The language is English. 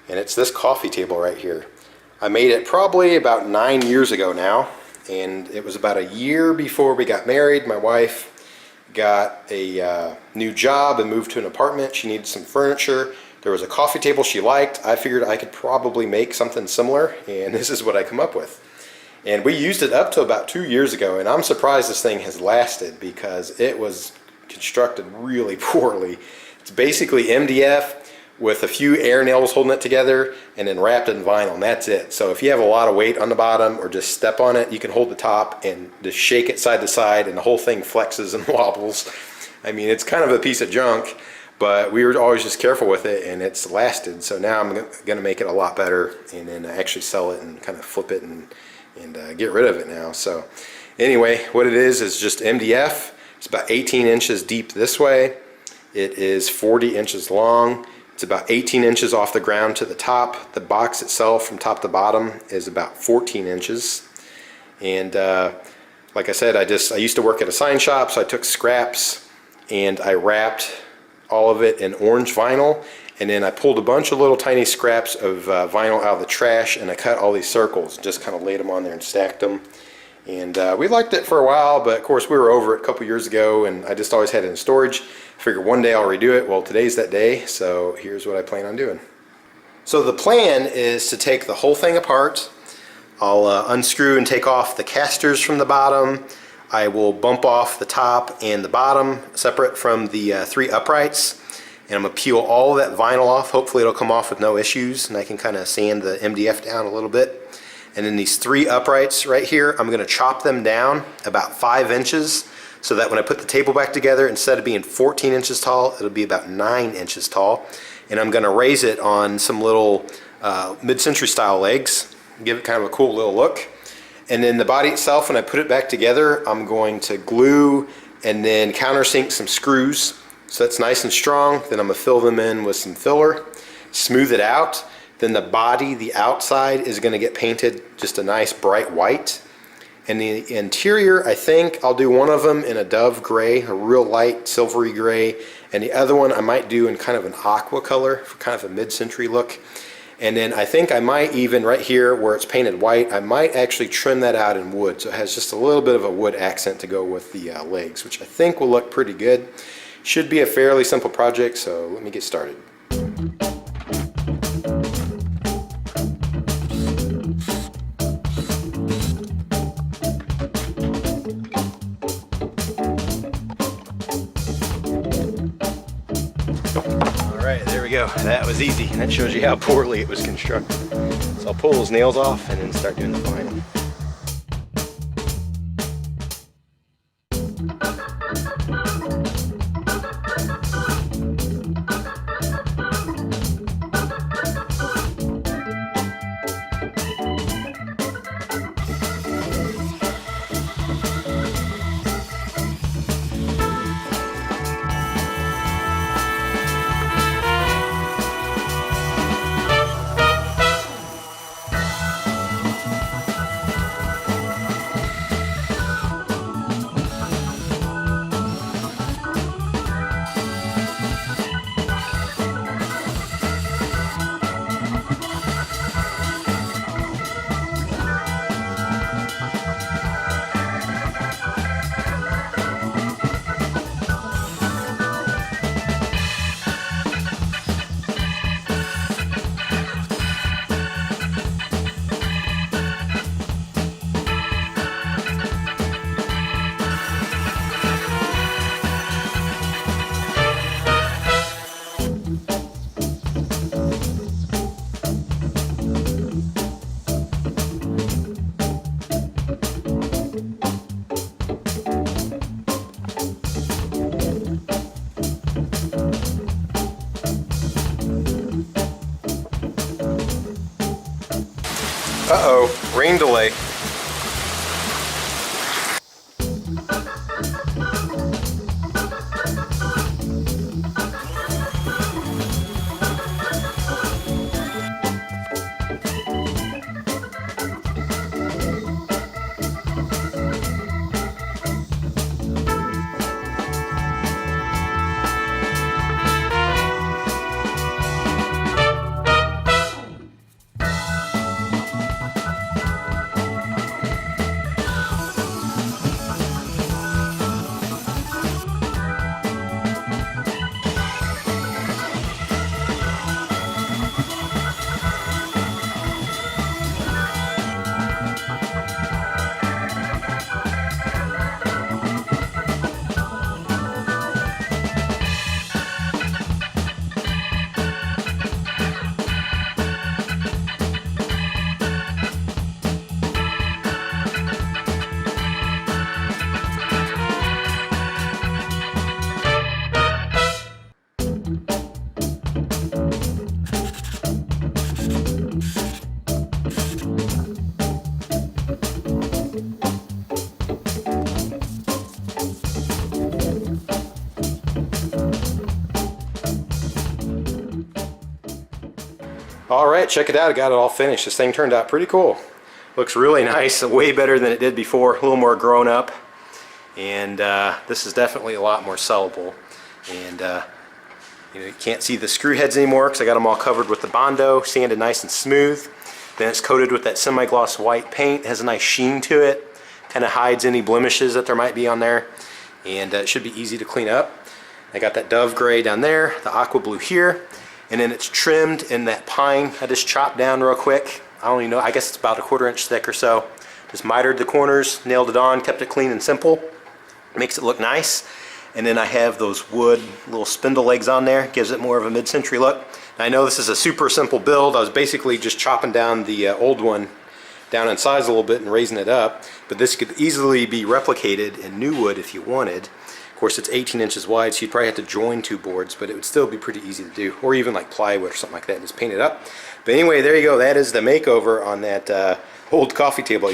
and it's this coffee table right here. I made it probably about 9 years ago now, and it was about a year before we got married. My wife got a new job and moved to an apartment. She needed some furniture. There was a coffee table she liked. I figured I could probably make something similar, and this is what I come up with. And we used it up to about 2 years ago, and I'm surprised this thing has lasted because it was constructed really poorly. It's basically MDF with a few air nails holding it together and then wrapped in vinyl, and that's it. So if you have a lot of weight on the bottom or just step on it, you can hold the top and just shake it side to side and the whole thing flexes and wobbles. I mean, it's kind of a piece of junk, but we were always just careful with it, and it's lasted. So now I'm going to make it a lot better and then actually sell it and kind of flip it and get rid of it now. So anyway, what it is just MDF. It's about 18 inches deep this way. It is 40 inches long. It's about 18 inches off the ground to the top. The box itself from top to bottom is about 14 inches. And like I said, I used to work at a sign shop, so I took scraps and I wrapped all of it in orange vinyl, and then I pulled a bunch of little tiny scraps of vinyl out of the trash, and I cut all these circles, just kind of laid them on there and stacked them. And we liked it for a while, but of course we were over it a couple years ago, and I just always had it in storage. I figured one day I'll redo it. Well, today's that day, so here's what I plan on doing. So the plan is to take the whole thing apart. I'll unscrew and take off the casters from the bottom. I will bump off the top and the bottom separate from the 3 uprights, and I'm going to peel all that vinyl off. Hopefully it'll come off with no issues, and I can kind of sand the MDF down a little bit. And then these 3 uprights right here, I'm going to chop them down about 5 inches so that when I put the table back together, instead of being 14 inches tall, it'll be about 9 inches tall. And I'm going to raise it on some little mid-century style legs, give it kind of a cool little look. And then the body itself, when I put it back together, I'm going to glue and then countersink some screws so it's nice and strong. Then I'm going to fill them in with some filler, smooth it out. Then the body, the outside, is going to get painted just a nice bright white. And the interior, I think I'll do one of them in a dove gray, a real light silvery gray, and the other one I might do in kind of an aqua color for kind of a mid-century look. And then I think I might even, right here where it's painted white, I might actually trim that out in wood, so it has just a little bit of a wood accent to go with the legs, which I think will look pretty good. Should be a fairly simple project, so let me get started. Go. That was easy, and that shows you how poorly it was constructed. So I'll pull those nails off and then start doing the vinyl. Uh-oh, rain delay. All right, check it out. I got it all finished. This thing turned out pretty cool. Looks really nice, way better than it did before, a little more grown up. And this is definitely a lot more sellable. And you can't see the screw heads anymore because I got them all covered with the Bondo, sanded nice and smooth. Then it's coated with that semi-gloss white paint. It has a nice sheen to it. Kind of hides any blemishes that there might be on there. And it should be easy to clean up. I got that dove gray down there, the aqua blue here. And then it's trimmed in that pine I just chopped down real quick. I don't even know, I guess it's about a 1/4 inch thick or so. Just mitered the corners, nailed it on, kept it clean and simple. Makes it look nice. And then I have those wood little spindle legs on there. Gives it more of a mid-century look. Now, I know this is a super simple build. I was basically just chopping down the old one down in size a little bit and raising it up. But this could easily be replicated in new wood if you wanted. Of course, it's 18 inches wide, so you'd probably have to join 2 boards, but it would still be pretty easy to do. Or even like plywood or something like that and just paint it up. But anyway, there you go. That is the makeover on that old coffee table.